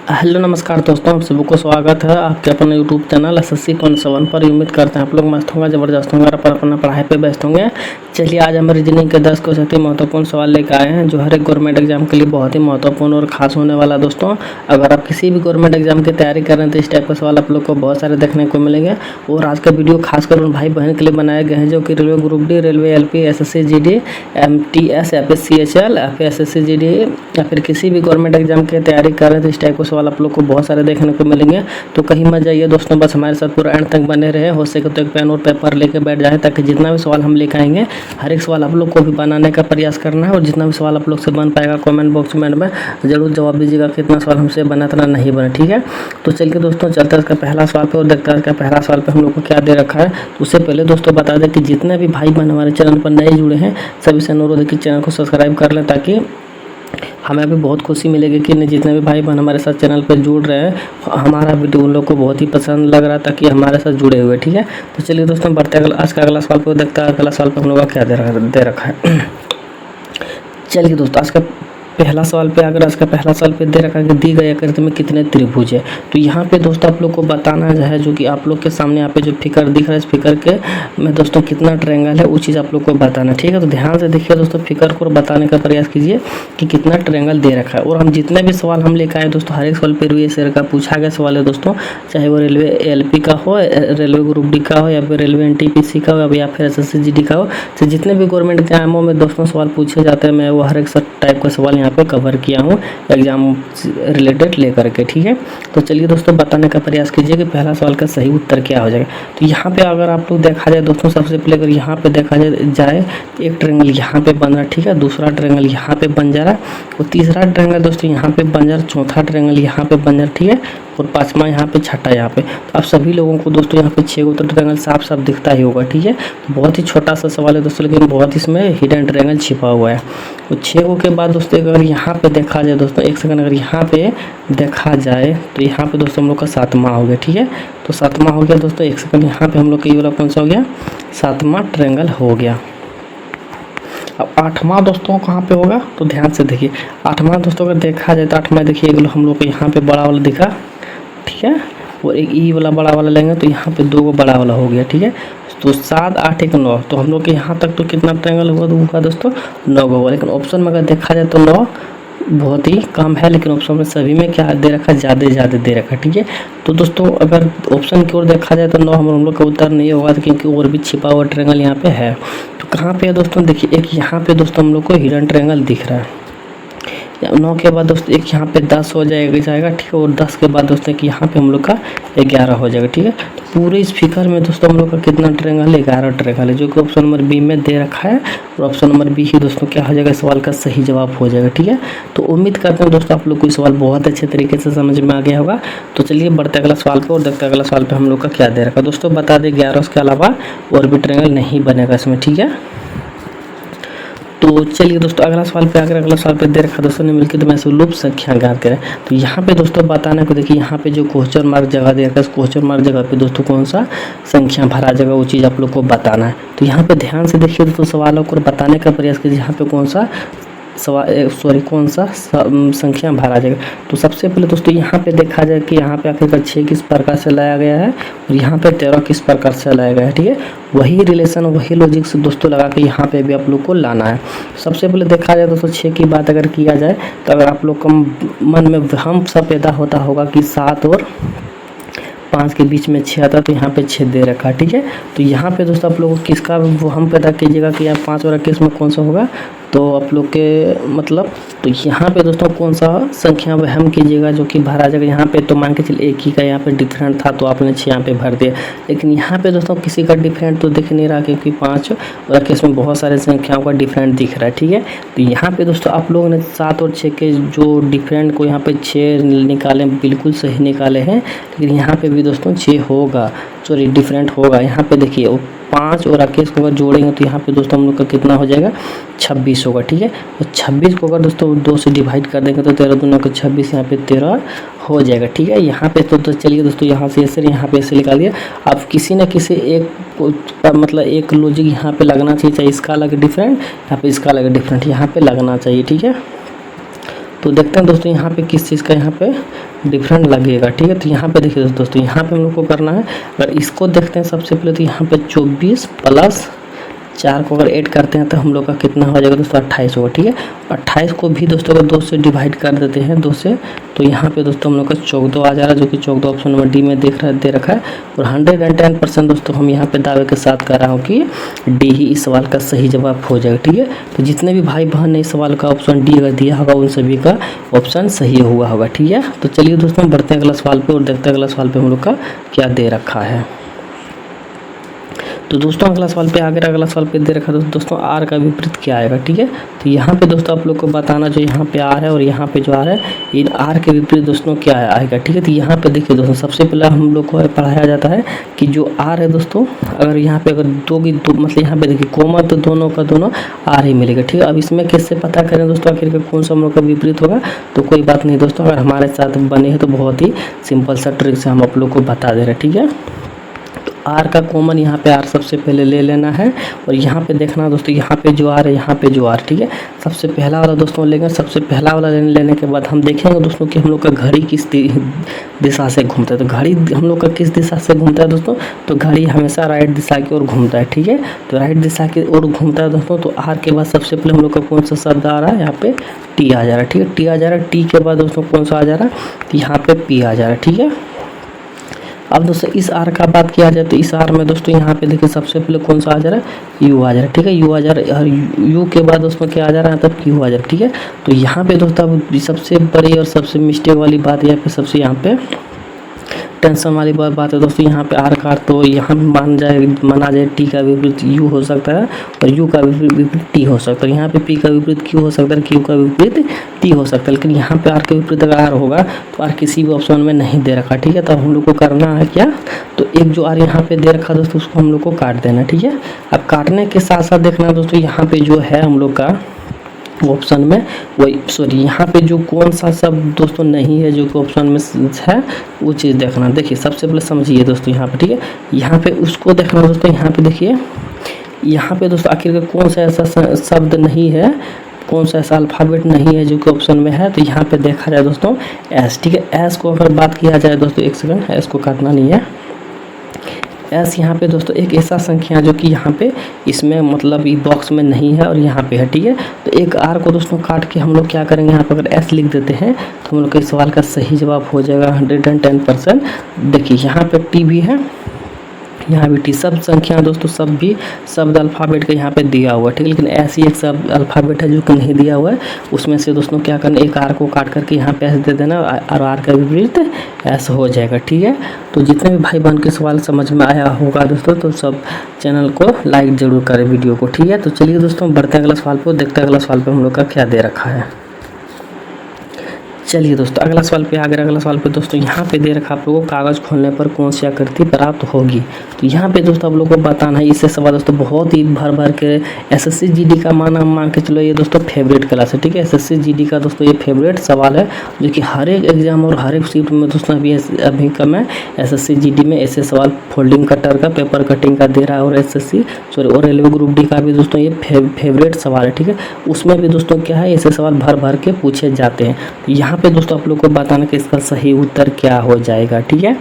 Hello नमस्कार दोस्तों, आप सभी को स्वागत है आपके अपने यूट्यूब चैनल एसएससी कॉन्स्टेबल पर। उम्मीद करते हैं आप लोग मस्त होंगे, ज़बरदस्त होंगे और अपना पढ़ाई पे व्यस्त होंगे। चलिए आज हम रीजनिंग के 10 को सबसे महत्वपूर्ण सवाल लेकर आए हैं जो हर एक गवर्नमेंट एग्जाम के लिए बहुत ही महत्वपूर्ण और खास होने वाला। दोस्तों अगर आप किसी भी गवर्नमेंट एग्जाम की तैयारी कर रहे हैं तो इस टाइप का सवाल आप लोग को बहुत सारे देखने को मिलेंगे। और आज का वीडियो खासकर उन भाई बहन के लिए बनाए गए हैं जो कि railway group D, railway LP, SSC GD, MTS, FSCHL, FSSC GD या फिर किसी भी गवर्नमेंट एग्जाम की तैयारी कर रहे हैं तो इस टाइप के सवाल आप लोग को बहुत सारे देखने को मिलेंगे। तो कहीं मत जाइए दोस्तों, बस हमारे साथ पूरा एंड तक बने रहे। हो सके तो एक पेन और पेपर लेके बैठ जाए ताकि जितना भी सवाल हम लेकर आएंगे हर एक सवाल आप लोग को भी बनाने का प्रयास करना है। और जितना भी सवाल आप लोग से बन पाएगा कमेंट बॉक्स में जरूर जवाब दीजिएगा कितना सवाल हमसे बना इतना नहीं बना, ठीक है। तो चलिए दोस्तों चलते हैं इसका पहला सवाल पे और देखते हैं इसका पहला सवाल पे हम लोग को क्या दे रखा है। तो उससे पहले दोस्तों बता दें कि जितने भी भाई बहन हमारे चैनल पर नए जुड़े हैं सभी से अनुरोध है कि चैनल को सब्सक्राइब कर लें ताकि हमें भी बहुत खुशी मिलेगी कि जितने भी भाई बहन हमारे साथ चैनल पर जुड़ रहे हैं हमारा वीडियो उन लोग को बहुत ही पसंद लग रहा है ताकि हमारे साथ जुड़े हुए, ठीक है। तो चलिए दोस्तों बढ़ते हैं आज का अगला सवाल पर देखता है अगला सवाल पर हम लोग का क्या दे रखा है। चलिए दोस्तों आज का पहला सवाल पे अगर इसका पहला सवाल पे दे रखा है कि दी गई आकृति में कितने त्रिभुज है। तो यहाँ पे दोस्तों आप लोग को बताना है जो कि आप लोग के सामने यहाँ पे जो फिगर दिख रहा है इस फिगर के में दोस्तों कितना ट्रायंगल है वो चीज़ आप लोग को बताना है, ठीक है। तो ध्यान से देखिए दोस्तों फिगर को बताने का प्रयास कीजिए कि कितना ट्रायंगल दे रखा है। और हम जितने भी सवाल हम लेकर आए दोस्तों हर एक सवाल पर ये सर का पूछा गया सवाल है दोस्तों, चाहे वो रेलवे LP का हो, रेलवे ग्रुप D का हो या फिर रेलवे NTPC का हो या फिर SSC GD का हो। तो जितने भी गवर्नमेंट एग्जामों में दोस्तों सवाल पूछे जाते हैं मैं वो हर एक टाइप का सवाल यहाँ पे कवर किया हूँ एग्जाम रिलेटेड लेकर के, ठीक है। तो चलिए दोस्तों बताने का प्रयास कीजिए कि पहला सवाल का सही उत्तर क्या हो जाएगा। तो यहाँ पे अगर आप लोग देखा जाए दोस्तों सबसे पहले अगर यहाँ पे देखा जाए एक ट्रायंगल यहाँ पे बन रहा है, ठीक है। दूसरा ट्रायंगल यहाँ पे बन जा रहा है और तीसरा ट्रायंगल दोस्तों यहाँ पे बन जा रहा है, चौथा ट्रायंगल यहाँ पे बन जा रहा है, ठीक है। और पांचवा यहाँ पे, छठा यहाँ पे। तो आप सभी लोगों को दोस्तों यहाँ पे 6 गो तो ट्रायंगल साफ साफ दिखता ही होगा, ठीक है। तो बहुत ही छोटा सा सवाल है दोस्तों लेकिन बहुत इसमें हिडन ट्रायंगल छिपा हुआ है। तो 6 गो के बाद दोस्तों अगर यहाँ पे देखा जाए दोस्तों एक सेकंड अगर यहाँ पे देखा जाए तो यहाँ पे दोस्तों हम लोग का 7वां हो गया, ठीक है। तो 7वां हो गया दोस्तों, एक सेकंड यहाँ पे हम लोग का ये वाला कौन सा हो गया, 7वां ट्रायंगल हो गया। अब 8वां दोस्तों कहाँ पे होगा तो ध्यान से देखिए 8वां दोस्तों अगर देखा जाए तो 8वां देखिए हम लोग को यहाँ पे बड़ा वाला दिखा, ठीक है। और एक ई वाला बड़ा वाला लेंगे तो यहाँ पे 2 गो बड़ा वाला हो गया, ठीक है। तो 7, 8, 1, 9 तो हम लोग के यहाँ तक तो कितना ट्रायंगल हुआ तो होगा दोस्तों 9 गो। लेकिन ऑप्शन में अगर देखा जाए तो 9 बहुत ही कम है लेकिन ऑप्शन में सभी में क्या दे रखा है, ज़्यादा दे रखा है, ठीक है। तो दोस्तों अगर ऑप्शन की ओर देखा जाए तो 9 हम लोग का उत्तर नहीं होगा क्योंकि और भी छिपा हुआ ट्रायंगल यहाँ पे है। तो कहाँ पे है दोस्तों देखिए एक यहाँ पे दोस्तों हम लोग को हिडन ट्रायंगल दिख रहा है। 9 के बाद दोस्तों एक यहाँ पे 10 हो जाएगा, ठीक है। और 10 के बाद दोस्तों कि यहाँ पे हम लोग का 11 हो जाएगा, ठीक है। तो पूरे इस फिगर में दोस्तों हम लोग का कितना ट्रायंगल है, 11 ट्रायंगल है जो कि ऑप्शन नंबर B में दे रखा है। और ऑप्शन नंबर B ही दोस्तों क्या हो जाएगा सवाल का सही जवाब हो जाएगा, ठीक है। तो उम्मीद करते हैं दोस्तों आप लोग को सवाल बहुत अच्छे तरीके से समझ में आ गया होगा। तो चलिए बढ़ते अगला सवाल पर और देखते अगला सवाल पर हम लोग का क्या दे रखा है। दोस्तों बता दें 11 के अलावा और भी ट्रायंगल नहीं बनेगा इसमें, ठीक है। तो चलिए दोस्तों अगला सवाल पे अगर अगला सवाल पे दे रखा दोस्तों ने मिलकर तो मैं लुप संख्या ज्ञात करें। तो यहाँ पे दोस्तों बताने को देखिए यहाँ पे जो क्वेश्चन मार्क जगह दे रखा है इस क्वेश्चन मार्क जगह पे दोस्तों कौन सा संख्या भरा जगह वो चीज़ आप लोग को बताना है। तो यहाँ पे ध्यान से देखिए दोस्तों सवालों को बताने का प्रयास कीजिए यहाँ पे कौन सा कौन सा संख्या भरा जाएगा। तो सबसे पहले दोस्तों यहाँ पे देखा जाए कि यहाँ पे आखिरकार 6 किस प्रकार से लाया गया है और यहाँ पे 13 किस प्रकार से लाया गया है, ठीक है। वही रिलेशन वही लॉजिक से दोस्तों लगा के यहाँ पे भी आप लोग को लाना है। सबसे पहले देखा जाए दोस्तों 6 की बात अगर किया जाए तो अगर आप लोग का मन में हम सब पैदा होता होगा कि 7 और 5 के बीच में 6 आता है तो यहाँ पे 6 दे रखा है, ठीक है। तो यहाँ पे दोस्तों आप लोगों को किसका वो हम पैदा कीजिएगा कि यहाँ 5 और 21 में कौन सा होगा तो आप लोग के मतलब तो यहाँ पे दोस्तों कौन सा संख्या वहम कीजिएगा जो कि भरा जाएगा। यहाँ पे तो मान के चलिए एक ही का यहाँ पे डिफरेंट था तो आपने 6 यहाँ पे भर दिया। लेकिन यहाँ पे दोस्तों किसी का डिफरेंट तो दिख नहीं रहा क्योंकि 5 और 21 में बहुत सारे संख्याओं का डिफरेंट दिख रहा है, ठीक है। तो यहाँ पे दोस्तों आप लोगों ने 7 और 6 के जो डिफरेंट को यहाँ पे 6 निकाले बिल्कुल सही निकाले हैं। लेकिन यहाँ पे भी दोस्तों 6 होगा, सॉरी डिफरेंट होगा। यहाँ पे देखिए 5 और 21 को अगर जोड़ेंगे तो यहाँ पे दोस्तों हम लोग का कितना हो जाएगा 26 होगा, ठीक है। तो 26 को अगर दोस्तों 2 से डिवाइड कर देंगे तो 13 दूना को 26 यहाँ पे 13 हो जाएगा, ठीक है। यहाँ पे तो चलिए दोस्तों यहाँ से ऐसे यहाँ पे ऐसे निकालिए। आप किसी न किसी एक मतलब एक लॉजिक यहाँ पे लगना चाहिए, चाहे इसका अलग डिफरेंट यहाँ पे इसका अलग डिफरेंट यहाँ पे लगना चाहिए, ठीक है। तो देखते हैं दोस्तों यहाँ पे किस चीज़ का यहाँ पे डिफरेंट लगेगा। ठीक है, तो यहाँ पे देखिए दोस्तों, यहाँ पे हम लोग को करना है, अगर इसको देखते हैं सबसे पहले तो यहाँ पे 24 प्लस 4 को अगर ऐड करते हैं तो हम लोग का कितना हो जाएगा दोस्तों, 28 होगा। ठीक है, 28 को भी दोस्तों अगर 2 से डिवाइड कर देते हैं, 2 से, तो यहाँ पे दोस्तों हम लोग का 14 आ जा रहा है, जो कि 14 ऑप्शन नंबर डी में दे रखा है। और 110% दोस्तों हम यहाँ पे दावे के साथ कर रहा हूँ कि डी ही इस सवाल का सही जवाब हो जाएगा। ठीक है, तो जितने भी भाई बहन ने इस सवाल का ऑप्शन डी अगर दिया होगा उन सभी का ऑप्शन सही हुआ होगा। ठीक है, तो चलिए दोस्तों बढ़ते हैं अगला सवाल पे और देखते हैं अगला सवाल पे हम लोग का क्या दे रखा है। तो दोस्तों अगला सवाल पे आगे अगला सवाल पे दे रखा है दोस्तों आर का विपरीत क्या आएगा। ठीक है, तो यहाँ पे दोस्तों आप लोग को बताना जो यहाँ पे आर है और यहाँ पे जो आर है, इन आर के विपरीत दोस्तों क्या आएगा। ठीक है, तो यहाँ पे देखिए दोस्तों, सबसे पहले हम लोग को पढ़ाया जाता है कि जो आर है दोस्तों, अगर यहाँ पे अगर दो मतलब यहाँ पे देखिए कोमा, तो दोनों का दोनों आर ही मिलेगा। ठीक है, अब इसमें कैसे पता करें दोस्तों आखिर कौन सा हम लोग का विपरीत होगा, तो कोई बात नहीं दोस्तों, अगर हमारे साथ बने हैं तो बहुत ही सिंपल सा ट्रिक से हम आप लोग को बता दे रहे हैं। ठीक है, आर का कॉमन यहाँ पे आर सबसे पहले ले लेना है और यहाँ पे देखना दोस्तों, यहाँ पे जो आर है, यहाँ पे जो आर। ठीक है, सबसे पहला वाला दोस्तों लेंगे, सबसे पहला वाला लेने के बाद हम देखेंगे दोस्तों कि हम लोग का घड़ी किस दिशा से घूमता है। तो घड़ी हम लोग का किस दिशा से घूमता है दोस्तों, तो घड़ी हमेशा राइट दिशा की ओर घूमता है। ठीक है, तो राइट दिशा की ओर घूमता है दोस्तों, तो आर के बाद सबसे पहले हम लोग का कौन सा शब्द आ रहा है, यहाँ पे टी आ जा रहा है। ठीक है, टी आ जा रहा है, टी के बाद दोस्तों कौन सा आ जा रहा है, तो यहाँ पे पी आ जा रहा है। ठीक है, अब दोस्तों इस आर का बात किया जाए तो इस आर में दोस्तों यहाँ पे देखिए सबसे पहले कौन सा आ जा रहा है, यू आ जा रहा है। ठीक है, यू आ जा रहा है और यू के बाद दोस्तों क्या आ जा रहा है, तब क्यू आ जा रहा है। ठीक है, तो यहाँ पे दोस्तों अब सबसे बड़ी और सबसे मिस्टेक वाली बात या फिर सबसे यहाँ पे टेंशन वाली बात है दोस्तों, यहाँ पे आर का तो यहाँ माना जाए टी का विपरीत यू हो सकता है और यू का विपरीत टी हो सकता है। यहाँ पे पी का विपरीत क्यू हो सकता है, क्यू का विपरीत टी हो सकता है, लेकिन यहाँ पे आर के विपरीत अगर आर होगा तो आर किसी भी ऑप्शन में नहीं दे रखा। ठीक है, तो हम लोग को करना है क्या, तो एक जो आर यहाँ पे दे रखा दोस्तों उसको हम लोग को काट देना। ठीक है, अब काटने के साथ साथ देखना दोस्तों, यहाँ पे जो है हम लोग का ऑप्शन में वही सॉरी यहाँ पे जो कौन सा शब्द दोस्तों नहीं है जो कि ऑप्शन में है वो चीज़ देखना। देखिए सबसे पहले समझिए दोस्तों यहाँ पे, ठीक है, यहाँ पे उसको देखना दोस्तों, यहाँ पे देखिए, यहाँ पे दोस्तों आखिर कौन सा ऐसा शब्द नहीं है, कौन सा ऐसा अल्फ़ाबेट नहीं है जो कि ऑप्शन में है, तो यहाँ पे देखा जाए दोस्तों एस। ठीक है, एस को अगर बात किया जाए दोस्तों, एक सेकंड, एस को काटना नहीं है, एस यहाँ पे दोस्तों एक ऐसा संख्या जो कि यहाँ पे इसमें मतलब ये बॉक्स में नहीं है और यहाँ पे है। ठीक है, तो एक आर को दोस्तों काट के हम लोग क्या करेंगे, यहाँ पे अगर एस लिख देते हैं तो हम लोग के सवाल का सही जवाब हो जाएगा 110%। देखिए यहाँ पे टी भी है, यहाँ भी टी, सब संख्या दोस्तों सब भी शब्द अल्फ़ाबेट का यहाँ पे दिया हुआ है। ठीक है, लेकिन ऐसी एक शब्द अल्फ़ाबेट है जो कि नहीं दिया हुआ है, उसमें से दोस्तों क्या करना, एक आर को काट करके यहाँ पे एस दे देना और आर का विपरीत एस हो जाएगा। ठीक है, तो जितने भी भाई बहन के सवाल समझ में आया होगा दोस्तों, तो सब चैनल को लाइक ज़रूर करें वीडियो को। ठीक है, तो चलिए दोस्तों बढ़ते हैं अगला सवाल पर, देखते हैं अगला सवाल पर हम लोग का क्या दे रखा है। चलिए दोस्तों अगला सवाल पे अगला सवाल पे दोस्तों यहाँ पे दे रखा आप लोगों को, कागज़ खोलने पर कौन सी आकृति प्राप्त होगी। तो यहाँ पे दोस्तों आप लोगों को बताना है, इससे सवाल दोस्तों बहुत ही भर के एसएससी जीडी का मान के चलो ये दोस्तों फेवरेट क्लास है। ठीक है, एसएससी जीडी का दोस्तों ये फेवरेट सवाल है जो कि हर एक एग्जाम और हर एक शिफ्ट में दोस्तों अभी का मैं एसएससी जीडी में ऐसे सवाल फोल्डिंग कटर का, पेपर कटिंग का दे रहा है, और रेलवे ग्रुप डी का भी दोस्तों ये फेवरेट सवाल है। ठीक है, उसमें भी दोस्तों क्या है, ऐसे सवाल भर के पूछे जाते हैं। यहाँ पे दोस्तों आप लोग को बताना कि इसका सही उत्तर क्या हो जाएगा। ठीक है,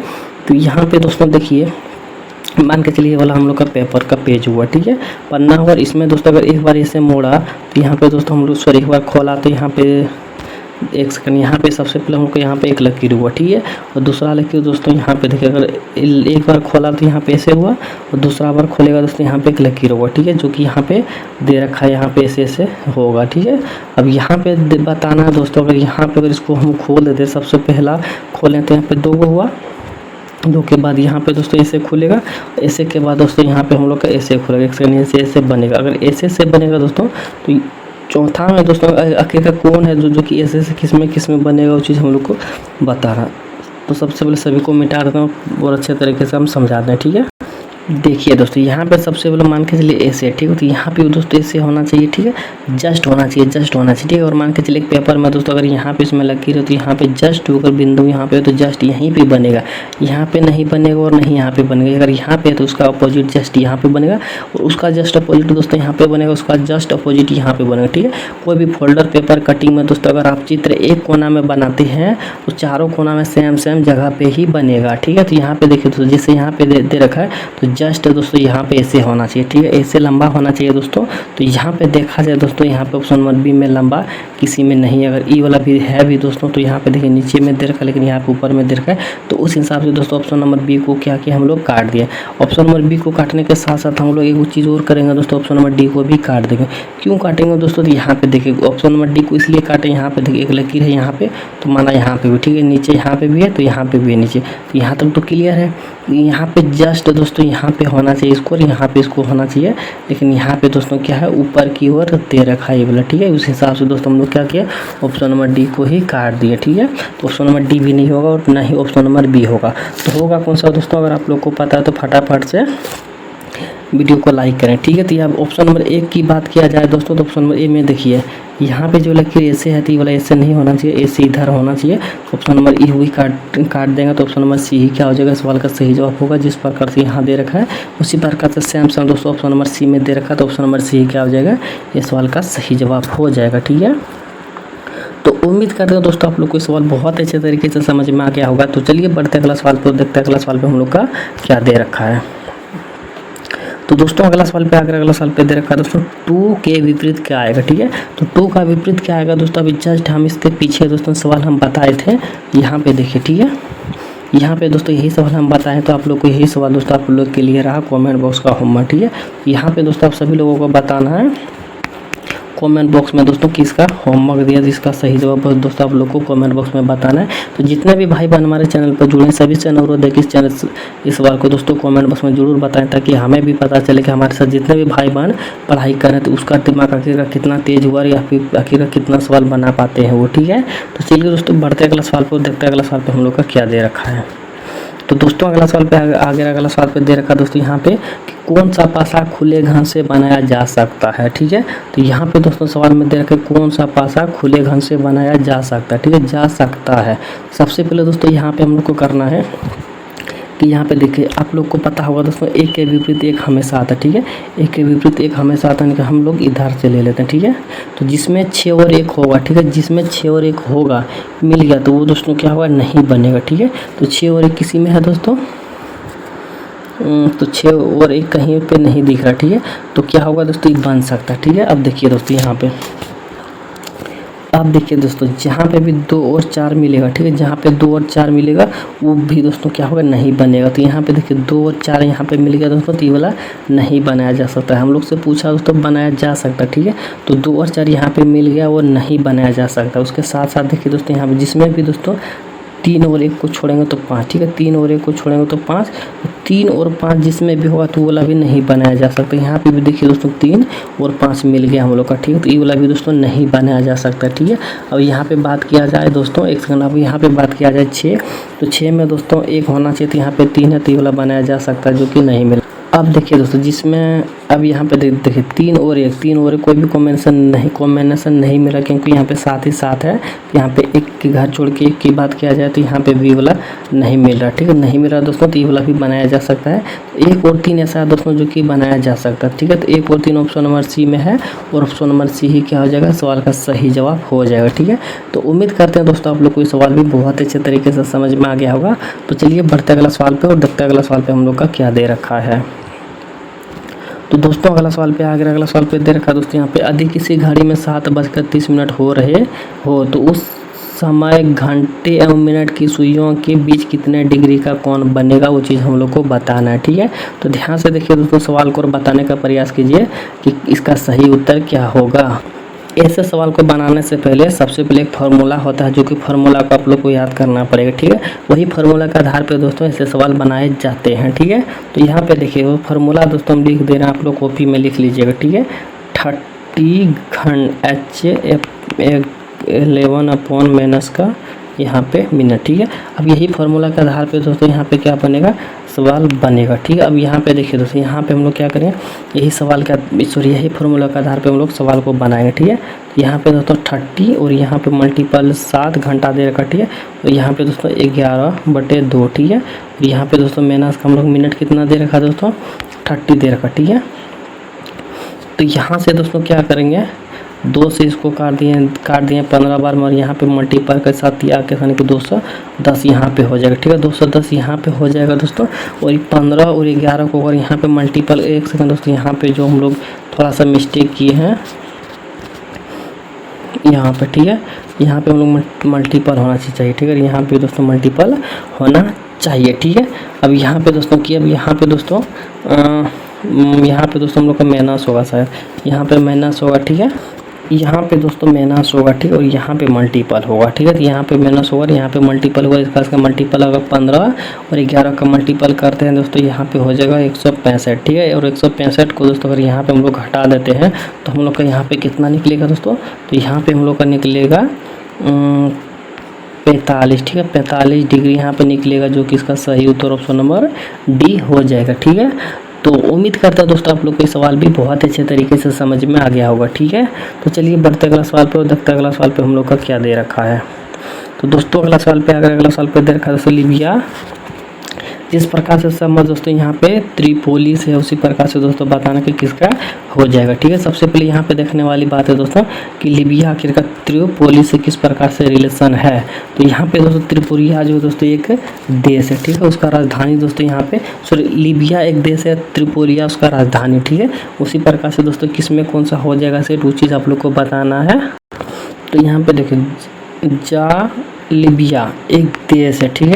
तो यहाँ पे दोस्तों देखिए, मान के चलिए वाला हम लोग का पेपर का पेज हुआ, ठीक है, पन्ना हुआ, इसमें दोस्तों अगर एक बार इसे मोड़ा तो यहाँ पे दोस्तों हम लोग एक बार खोला तो यहाँ पे एक सेकंड, यहाँ पे सबसे पहले हमको यहाँ पे एक लकीर हुआ। ठीक है, और दूसरा लकीर दोस्तों यहाँ पे देखिए, अगर एक बार खोला तो यहाँ पे ऐसे हुआ और दूसरा बार खोलेगा दोस्तों यहाँ पे एक लकीर होगा। ठीक है, जो कि यहाँ पे दे रखा है, यहाँ पे ऐसे होगा। ठीक है, अब यहाँ पे बताना है दोस्तों, अगर यहाँ पे अगर इसको हम खोल देते, सबसे पहला खोलें तो यहाँ पे 2 हुआ, 2 के बाद यहाँ पे दोस्तों ऐसे खुलेगा, ऐसे के बाद दोस्तों यहाँ पे हम लोग का ऐसे खुलेगा, एक सेकंड, ऐसे बनेगा। अगर ऐसे से बनेगा दोस्तों तो चौथा में दोस्तों आखिर का कौन है जो कि ऐसे से किस में बनेगा, वो चीज़ हम लोग को बता रहा। तो सबसे पहले सभी को मिटा देता हूँ और अच्छे तरीके से हम समझाते हैं। ठीक है, देखिए दोस्तों, यहाँ पे सबसे पहले मान के चलिए ऐसे, ठीक है। तो यहाँ पे दोस्तों ऐसे होना चाहिए, ठीक है, जस्ट होना चाहिए, जस्ट होना चाहिए, ठीक है। और मान के चलिए पेपर में दोस्तों अगर यहाँ पे इसमें लकीर है तो यहाँ पे जस्ट अगर बिंदु यहाँ पे तो जस्ट यहीं पे बनेगा, यहाँ पे नहीं बनेगा और नहीं यहाँ पे बनेगा। अगर यहाँ पे तो उसका अपोजिट जस्ट यहाँ पे बनेगा और उसका जस्ट अपोजिट दोस्तों यहाँ पे बनेगा, उसका जस्ट अपोजिट यहाँ पे बनेगा, ठीक है। कोई भी फोल्डर पेपर कटिंग में दोस्तों अगर आप चित्र एक कोना में बनाते हैं तो चारों कोना में सेम जगह पे ही बनेगा, ठीक है। तो यहाँ पे देखिए दोस्तों, जैसे यहाँ पे दे रखा है तो जस्ट दोस्तों यहाँ पे ऐसे होना चाहिए, ठीक है, ऐसे लंबा होना चाहिए दोस्तों। तो यहाँ पे देखा जाए दोस्तों, यहाँ पे ऑप्शन नंबर बी में लंबा किसी में नहीं है। अगर ई वाला भी है भी दोस्तों तो यहाँ पे देखिए नीचे में दे रखा है लेकिन यहाँ पे ऊपर में दे रखा है, तो उस हिसाब से दोस्तों ऑप्शन नंबर बी को क्या किया हम लोग काट दिए। ऑप्शन नंबर बी को काटने के साथ साथ हम लोग एक चीज़ और करेंगे दोस्तों, ऑप्शन नंबर डी को भी काट देंगे। क्यों काटेंगे दोस्तों, तो यहाँ पे देखिए ऑप्शन नंबर डी को इसलिए काटे, यहाँ पे देखिए एक लकीर है यहाँ पे, तो माना यहाँ पे भी, ठीक है, नीचे यहाँ पे भी है तो यहाँ पे भी है नीचे, तो यहाँ तक तो क्लियर है। यहाँ पे जस्ट दोस्तों यहाँ पे होना चाहिए इसको और यहाँ पे इसको होना चाहिए, लेकिन यहाँ पे दोस्तों क्या है ऊपर की ओर दे रखा है ये वाला, ठीक है। उस हिसाब से दोस्तों हम लोग क्या किया, ऑप्शन नंबर डी को ही काट दिए, ठीक है। तो ऑप्शन नंबर डी भी नहीं होगा और ना ही ऑप्शन नंबर बी होगा, तो होगा कौन सा दोस्तों, अगर आप लोग को पता है तो फटाफट से वीडियो को लाइक करें, ठीक है। तो यहाँ ऑप्शन नंबर एक की बात किया जाए दोस्तों, तो ऑप्शन नंबर ए में देखिए यहाँ पे जो लकीर ऐसे है तो ये वाला ऐसे नहीं होना चाहिए, ऐसे इधर होना चाहिए। ऑप्शन नंबर ई हुई काट देंगे तो ऑप्शन नंबर सी ही क्या हो जाएगा, सवाल का सही जवाब होगा। जिस प्रकार से यहाँ दे रखा है उसी प्रकार से सेम दोस्तों ऑप्शन नंबर सी में दे रखा है, तो ऑप्शन नंबर सी ही क्या हो जाएगा, ये सवाल का सही जवाब हो जाएगा, ठीक है। तो उम्मीद करते हैं दोस्तों आप लोग को सवाल बहुत अच्छे तरीके से समझ में आ गया होगा। तो चलिए बढ़ते अगला सवाल पर, देखते हैं अगला सवाल पे हम लोग का क्या दे रखा है। तो दोस्तों अगला सवाल पे दे रखा है दोस्तों 2 के विपरीत क्या आएगा, ठीक है। तो 2 का विपरीत क्या आएगा दोस्तों, अभी जस्ट हम इसके पीछे दोस्तों सवाल हम बताए थे, यहाँ पे देखिए, ठीक है। यहाँ पे दोस्तों यही सवाल हम बताएं तो आप लोग को यही सवाल दोस्तों आप लोग के लिए रहा कमेंट बॉक्स का होमवर्क, ठीक है। यहाँ पे दोस्तों आप सभी लोगों को बताना है कमेंट बॉक्स में दोस्तों किसका होमवर्क दिया, जिसका सही जवाब दोस्तों आप लोग को कमेंट बॉक्स में बताना है। तो जितने भी भाई बहन हमारे चैनल पर जुड़े हैं सभी से अनुरोध है कि इस सवाल को दोस्तों कमेंट बॉक्स में जरूर बताएं, ताकि हमें भी पता चले कि हमारे साथ जितने भी भाई बहन पढ़ाई कर रहे हैं तो उसका दिमाग आखिर कितना तेज हुआ या फिर आखिर कितना सवाल बना पाते हैं वो, ठीक है। तो चलिए दोस्तों बढ़ते अगला सवाल पर, देखते हैं अगला सवाल पर हम लोग का क्या दे रखा है। तो दोस्तों अगला सवाल पे अगला सवाल पे दे रखा दोस्तों यहाँ पे कि कौन सा पासा खुले घन से बनाया जा सकता है, ठीक है। तो यहाँ पे दोस्तों सवाल में दे रखा है कौन सा पासा खुले घन से बनाया जा सकता है, ठीक है, जा सकता है। सबसे पहले दोस्तों यहाँ पे हम लोग को करना है कि यहाँ पे देखिए आप लोग को पता होगा दोस्तों एक के विपरीत एक हमेशा आता है, ठीक है, एक के विपरीत एक हमेशा आता है, हम लोग इधर से ले लेते हैं, ठीक है। तो जिसमें 6 और 1 होगा, ठीक है, जिसमें 6 और 1 होगा मिल गया तो वो दोस्तों क्या होगा, नहीं बनेगा, ठीक है। तो 6 और 1 किसी में है दोस्तों, तो 6 और 1 कहीं पे नहीं दिख रहा, ठीक है। तो क्या होगा दोस्तों, ये बन सकता है, ठीक है। अब देखिए दोस्तों यहाँ पे अब देखिए दोस्तों जहाँ पे भी 2 और 4 मिलेगा, ठीक है, जहाँ पे 2 और 4 मिलेगा वो भी दोस्तों क्या होगा, नहीं बनेगा। तो यहाँ पे देखिए 2 और 4 यहाँ पे मिल गया दोस्तों, तो ये वाला नहीं बनाया जा सकता है। हम लोग से पूछा दोस्तों बनाया जा सकता है, ठीक है। तो 2 और 4 यहाँ पे मिल गया, वो नहीं बनाया जा सकता। उसके साथ साथ देखिए दोस्तों यहाँ पे जिसमें भी दोस्तों 3 और 1 को छोड़ेंगे तो 5, ठीक है, 3 और 1 को छोड़ेंगे तो 5, 3 और 5 जिसमें भी होगा तो वो वाला भी नहीं बनाया जा सकता। यहाँ पे भी देखिए दोस्तों 3 और 5 मिल गया हम लोग का, ठीक है। तो ये वाला भी दोस्तों नहीं बनाया जा सकता, ठीक है। अब यहाँ पे बात किया जाए दोस्तों एक सेकंड, अब यहाँ पे बात किया जाए 6, तो 6 में दोस्तों 1 होना चाहिए, तो यहाँ पे 3 है तो ये वाला बनाया जा सकता है, जो कि नहीं मिला। अब देखिए दोस्तों जिसमें अब यहाँ पे देखिए 3 और 1 कोई भी कॉम्बिनेशन नहीं मिला, क्योंकि यहाँ पे साथ ही साथ है। यहाँ पे 1 के घर छोड़ के 1 की बात किया जाए तो यहाँ पे बी वाला नहीं मिल रहा, ठीक है, नहीं मिल रहा दोस्तों, तो ये वाला भी बनाया जा सकता है। 1 और 3 ऐसा है दोस्तों जो कि बनाया जा सकता है, ठीक है। तो 1 और 3 ऑप्शन नंबर सी में है और ऑप्शन नंबर सी ही क्या हो जाएगा, सवाल का सही जवाब हो जाएगा, ठीक है। तो उम्मीद करते हैं दोस्तों आप लोग को ये सवाल भी बहुत अच्छे तरीके से समझ में आ गया होगा। तो चलिए बढ़ते अगला सवाल पे और देखते अगला सवाल पे हम लोग का क्या दे रखा है। तो दोस्तों अगला सवाल पे दे रखा दोस्तों यहाँ पे यदि किसी घड़ी में 7:30 हो रहे हो तो उस समय घंटे एवं मिनट की सुइयों के बीच कितने डिग्री का कोण बनेगा, वो चीज़ हम लोग को बताना है, ठीक है। तो ध्यान से देखिए दोस्तों सवाल को बताने का प्रयास कीजिए कि इसका सही उत्तर क्या होगा। ऐसे सवाल को बनाने से पहले सबसे पहले एक फार्मूला होता है, जो कि फार्मूला को आप लोग को याद करना पड़ेगा, ठीक है। वही फार्मूला के आधार पर दोस्तों ऐसे सवाल बनाए जाते हैं, ठीक है। तो यहाँ पे देखिए वो फार्मूला दोस्तों हम लिख दे रहे हैं, आप लोग कॉपी में लिख लीजिएगा, ठीक है। 30 घन HF 11 अपॉन माइनस का यहाँ पे मिनट, ठीक है। अब यही फार्मूला के आधार पे दोस्तों यहाँ पे क्या बनेगा, सवाल बनेगा, ठीक है। अब यहाँ पे देखिए दोस्तों, यहाँ पे हम लोग क्या करें, यही सवाल का यही फार्मूला के आधार पे हम लोग सवाल को बनाएंगे, ठीक है। यहाँ पे दोस्तों 30 और यहाँ पे मल्टीपल 7 घंटा दे रखा, ठीक है। और यहाँ पे दोस्तों 11/2, ठीक है। और यहाँ पे दोस्तों माइनस का हम लोग मिनट कितना दे रखा दोस्तों, 30 दे रखा, ठीक है। तो यहाँ से दोस्तों क्या करेंगे, 2 से इसको काट दिए 15 बार में, और यहाँ पे मल्टीपल के साथ या के यानी कि 210 यहाँ पे हो जाएगा, ठीक है। 210 यहाँ पे हो जाएगा दोस्तों। और 15 और 11 को अगर यहाँ पे मल्टीपल, एक सेकंड दोस्तों, यहाँ पे जो हम लोग थोड़ा सा मिस्टेक किए हैं यहाँ पे, ठीक है। यहाँ पे हम लोग मल्टीपल होना चाहिए, ठीक है। यहाँ पे दोस्तों मल्टीपल होना चाहिए, ठीक है। अब यहाँ पे दोस्तों यहाँ पे दोस्तों हम लोग का माइनस होगा शायद, यहाँ पे माइनस होगा, ठीक है। यहाँ पे दोस्तों माइनस होगा, ठीक है। और यहाँ पे मल्टीपल होगा, ठीक है। तो यहाँ पे माइनस होगा और यहाँ पे मल्टीपल होगा। इसका मल्टीपल अगर 15 और 11 का मल्टीपल करते हैं दोस्तों, यहाँ पे हो जाएगा 165, ठीक है। और 165 को दोस्तों अगर यहाँ पे हम लोग घटा देते हैं तो हम लोग का यहाँ पे कितना निकलेगा दोस्तों, तो यहाँ पे हम लोग का निकलेगा 45, ठीक है। 45 डिग्री यहाँ पे निकलेगा, जो कि इसका सही उत्तर ऑप्शन नंबर डी हो जाएगा, ठीक है। तो उम्मीद करता हूँ दोस्तों आप लोग को ये सवाल भी बहुत अच्छे तरीके से समझ में आ गया होगा, ठीक है। तो चलिए बढ़ते अगला सवाल पे और देखते अगला सवाल पे हम लोग का क्या दे रखा है। तो दोस्तों अगला सवाल पे दे रखा है दोस्तों लीबिया। जिस प्रकार से समझ दोस्तों यहाँ पे त्रिपोली से, उसी प्रकार से दोस्तों बताना कि किसका हो जाएगा, ठीक है। सबसे पहले यहाँ पे देखने वाली बात है दोस्तों कि लीबिया आखिरकार त्रिपोली से किस प्रकार से रिलेशन है। तो यहाँ पे दोस्तों त्रिपुरिया जो दोस्तों एक देश है, ठीक है। उसका राजधानी दोस्तों यहाँ पे, सॉरी लीबिया एक देश है, त्रिपुरिया उसका राजधानी, ठीक है। उसी प्रकार से दोस्तों किस में कौन सा हो जाएगा, से 2 चीज़ आप लोग को बताना है। तो यहाँ पे देखिए लीबिया एक देश है, ठीक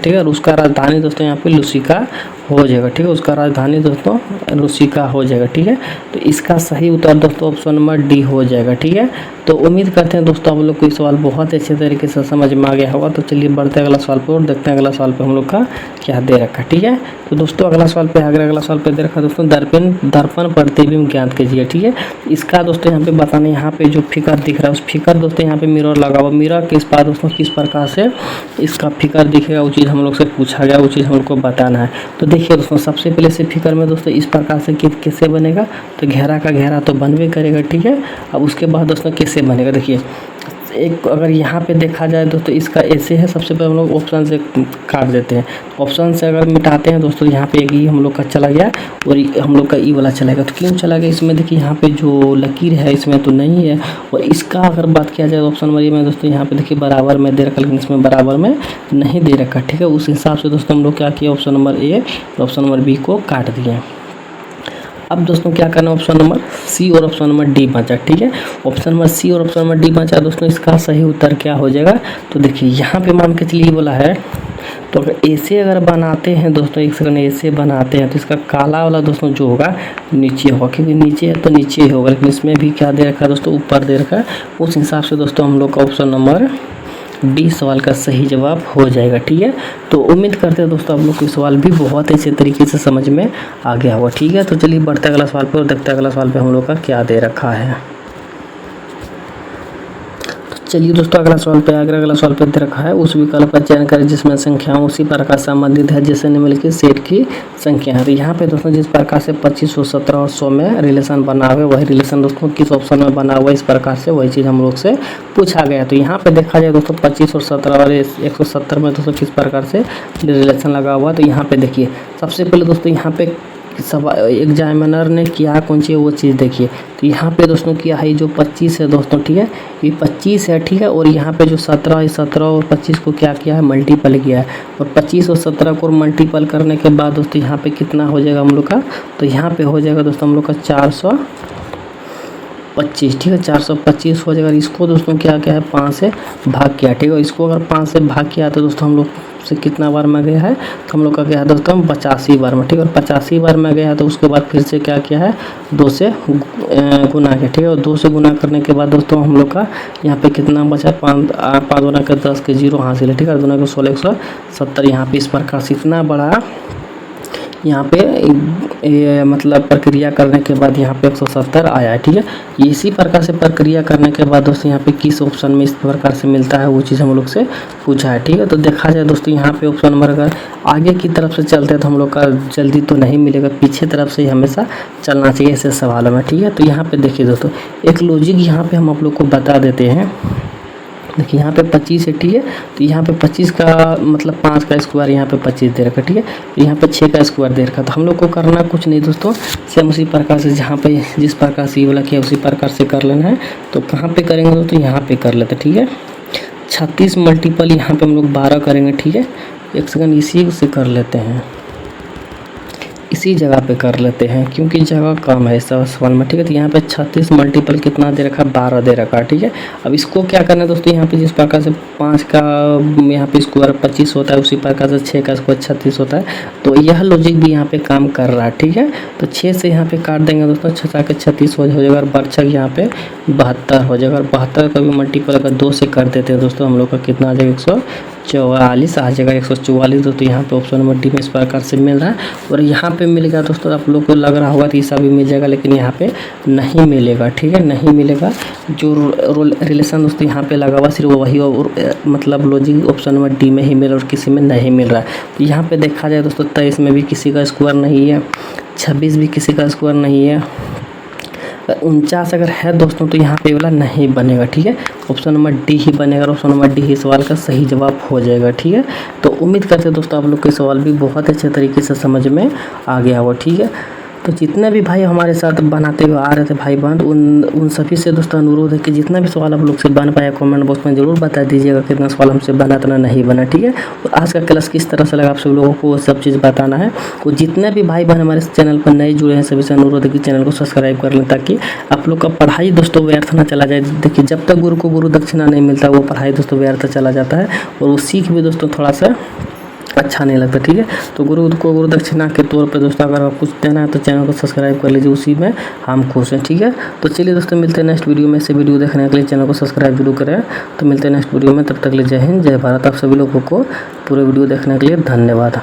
है। और उसका राजधानी दोस्तों यहाँ पे लुसिका हो जाएगा, ठीक है। उसका राजधानी दोस्तों लुसिका हो जाएगा, ठीक है। तो इसका सही उत्तर दोस्तों ऑप्शन नंबर डी हो जाएगा, ठीक है। तो उम्मीद करते हैं दोस्तों आप लोग को ये सवाल बहुत अच्छे तरीके से समझ में आ गया होगा। तो चलिए बढ़ते हैं अगला सवाल पर और देखते हैं अगला सवाल पे हम लोग का क्या दे रखा है, ठीक है। तो दोस्तों अगला सवाल पे दे रखा दोस्तों दर्पण प्रतिबिंब ज्ञात कीजिए, ठीक है। इसका दोस्तों यहाँ पे बताना, यहाँ पे जो फिगर दिख रहा है उस फिगर दोस्तों यहाँ पे मिरर लगा हुआ, मिरर के इस पार दोस्तों किस प्रकार से इसका फिगर दिखेगा, वो चीज़ हम लोग से पूछा गया, वो चीज़ हम लोग को बताना है। तो देखिए दोस्तों सबसे पहले से फिगर में दोस्तों इस प्रकार से कैसे बनेगा, तो घेरा का घेरा तो बनवे करेगा, ठीक है। अब उसके बाद दोस्तों कैसे बनेगा, देखिए एक अगर यहाँ पे देखा जाए दोस्तों इसका ऐसे है, सबसे पहले हम लोग ऑप्शन से काट देते हैं। ऑप्शन से अगर मिटाते हैं दोस्तों, यहाँ पे एक ई हम लोग का चला गया और हम लोग का ई वाला चला गया। तो क्यों चला गया, इसमें देखिए यहाँ पे जो लकीर है इसमें तो नहीं है। और इसका अगर बात किया जाए ऑप्शन नंबर ए में दोस्तों, यहाँ पे देखिए बराबर में दे रखा, लेकिन इसमें बराबर में नहीं दे रखा, ठीक है। उस हिसाब से दोस्तों हम लोग क्या किया, ऑप्शन नंबर ए और ऑप्शन नंबर बी को काट दिए। अब दोस्तों क्या करना है, ऑप्शन नंबर सी और ऑप्शन नंबर डी बचा, ठीक है। ऑप्शन नंबर सी और ऑप्शन नंबर डी बचा दोस्तों, इसका सही उत्तर क्या हो जाएगा। तो देखिए यहाँ पे मान के चलिए बोला है, तो अगर ऐसे अगर बनाते हैं दोस्तों, एक सेकंड ऐसे बनाते हैं तो इसका काला वाला दोस्तों जो होगा नीचे होगा, क्योंकि नीचे है तो नीचे ही होगा। लेकिन इसमें भी क्या दे रखा है दोस्तों, ऊपर दे रखा है। उस हिसाब से दोस्तों हम लोग का ऑप्शन नंबर डी सवाल का सही जवाब हो जाएगा, ठीक है। तो उम्मीद करते हैं दोस्तों आप लोग को सवाल भी बहुत अच्छे तरीके से समझ में आ गया होगा, ठीक है। तो चलिए बढ़ते अगला सवाल पर और देखते हैं अगला सवाल पे हम लोग का क्या दे रखा है। चलिए दोस्तों अगला सवाल पे दे रखा है, उस विकल्प का चयन करें जिसमें संख्याओं उसी प्रकार संबंधित है जैसे निम्नलिखित सेट की संख्या है। तो यहाँ पे दोस्तों जिस प्रकार से 25, 17 और 100 में रिलेशन बना हुआ है, वही रिलेशन दोस्तों किस ऑप्शन में बना हुआ है, इस प्रकार से वही चीज़ हम लोग से पूछा गया। तो यहाँ पे देखा जाए दोस्तों 25 और 17 और 170 में दोस्तों किस प्रकार से रिलेशन लगा हुआ है। तो यहाँ पे देखिए सबसे पहले दोस्तों यहाँ पे सब एग्जामिनर ने किया कौन सी वो चीज़ देखिए। तो यहाँ पे दोस्तों किया है जो 25 है दोस्तों, ठीक है, ये 25 है, ठीक है। और यहाँ पे जो 17 और 25 को क्या किया है, मल्टीपल किया है। और 25 और 17 को मल्टीपल करने के बाद दोस्तों यहाँ पे कितना हो जाएगा हम लोग का, तो यहाँ पे हो जाएगा दोस्तों हम लोग का 425, ठीक है, 425 हो जाएगा। इसको दोस्तों क्या है 5 से भाग किया, ठीक है। इसको अगर 5 से भाग किया तो दोस्तों हम लोग से कितना बार में गया है, तो हम लोग का क्या है दोस्तों 85 बार में, ठीक है। और 85 बार में गया है तो उसके बाद फिर से क्या किया है 2 से गुना किया, ठीक है। और 2 से गुना करने के बाद दोस्तों हम लोग का यहाँ पे कितना बचा, 5 गुना के 10 के 0 हासिल है, ठीक है। 2 के 16 170 यहाँ पे इस प्रकार से इतना बड़ा यहाँ पे ये मतलब प्रक्रिया करने के बाद यहाँ पे 170 आया है। ठीक है, इसी प्रकार से प्रक्रिया करने के बाद दोस्तों यहाँ पे किस ऑप्शन में इस प्रकार से मिलता है वो चीज़ हम लोग से पूछा है। ठीक है, तो देखा जाए दोस्तों यहाँ पे ऑप्शन नंबर अगर आगे की तरफ से चलते हैं तो हम लोग का जल्दी तो नहीं मिलेगा, पीछे तरफ से ही हमेशा चलना चाहिए ऐसे सवालों में। ठीक है, तो यहाँ पे देखिए दोस्तों एक लॉजिक यहाँ पे हम आप लोग को बता देते हैं। देखिए यहाँ पे 25 है। ठीक है, तो यहाँ पे 25 का मतलब 5 का स्क्वायर यहाँ पे 25 दे रखा। ठीक है, तो यहाँ पे 6 का स्क्वायर दे रखा। तो हम लोग को करना कुछ नहीं दोस्तों, सेम उसी प्रकार से जहाँ पे जिस प्रकार से ये वाला किया उसी प्रकार से कर लेना है। तो कहाँ पे करेंगे दोस्तों, यहाँ पे कर लेते। ठीक है, 36 मल्टीपल यहाँ पे हम लोग 12 करेंगे। ठीक है, एक सेकंड इसी से कर लेते हैं, इसी जगह पे कर लेते हैं क्योंकि जगह कम है इस सवाल में। ठीक है, तो यहाँ पे 36 मल्टीपल कितना दे रखा, 12 दे रखा। ठीक है, अब इसको क्या करना है दोस्तों, यहाँ पे जिस प्रकार से 5 का यहाँ पे स्क्वायर 25 होता है उसी प्रकार से 6 का स्क्वायर 36 होता है। तो यह लॉजिक भी यहाँ पे काम कर रहा है। ठीक है, तो 6 से यहाँ पे काट देंगे दोस्तों, 6 के 36 हो जाएगा और बर्छक यहाँ पे 72 हो जाएगा। और 72 का भी मल्टीपल अगर 2 से कर देते हैं दोस्तों हम लोग का कितना आ जाएगा, 144 आ जाएगा, 144 दोस्तों यहाँ पे ऑप्शन नंबर डी में इस प्रकार से मिल रहा है। और यहाँ पे मिलेगा दोस्तों, आप लोग को लग रहा होगा कि ईसा भी मिल जाएगा, लेकिन यहाँ पे नहीं मिलेगा। ठीक है, नहीं मिलेगा। जो रिलेशन दोस्तों यहाँ पे लगा हुआ सिर्फ वही और मतलब लॉजिक ऑप्शन नंबर डी में ही मिल और किसी में नहीं मिल रहा है। तो यहाँ पे देखा जाए दोस्तों 23 में भी किसी का स्क्वायर नहीं है, 26 भी किसी का स्क्वायर नहीं है, 49 अगर है दोस्तों तो यहाँ पे वाला नहीं बनेगा। ठीक है, ऑप्शन नंबर डी ही बनेगा और ऑप्शन नंबर डी ही सवाल का सही जवाब हो जाएगा। ठीक है, तो उम्मीद करते हैं दोस्तों आप लोग के सवाल भी बहुत अच्छे तरीके से समझ में आ गया हो। ठीक है, तो जितने भी भाई हमारे साथ बनाते हुए आ रहे थे भाई बंद, उन सभी से दोस्तों अनुरोध है कि जितना भी सवाल आप लोग से बन पाया कमेंट बॉक्स में ज़रूर बता दीजिएगा कितना सवाल हमसे बना इतना नहीं बना। ठीक है, और आज का क्लास किस तरह से लगा आप सब लोगों को वो सब चीज़ बताना है। तो जितने भी भाई बहन हमारे चैनल पर नए जुड़े हैं सभी से अनुरोध है कि चैनल को सब्सक्राइब कर लें ताकि आप लोग का पढ़ाई दोस्तों व्यर्थ ना चला जाए। देखिए जब तक गुरु को गुरु दक्षिणा नहीं मिलता वो पढ़ाई दोस्तों व्यर्थ चला जाता है और वो सीख भी दोस्तों थोड़ा सा अच्छा नहीं लगता। ठीक है, तो गुरु को गुरु दक्षिणा के तौर पे दोस्तों अगर आप कुछ देना है तो चैनल को सब्सक्राइब कर लीजिए, उसी में हम खुश हैं। ठीक है, तो चलिए दोस्तों मिलते हैं नेक्स्ट वीडियो में। से वीडियो देखने के लिए चैनल को सब्सक्राइब जरूर करें। तो मिलते हैं नेक्स्ट वीडियो में, तब तक के लिए जय हिंद जय भारत। आप सभी लोगों को पूरे वीडियो देखने के लिए धन्यवाद।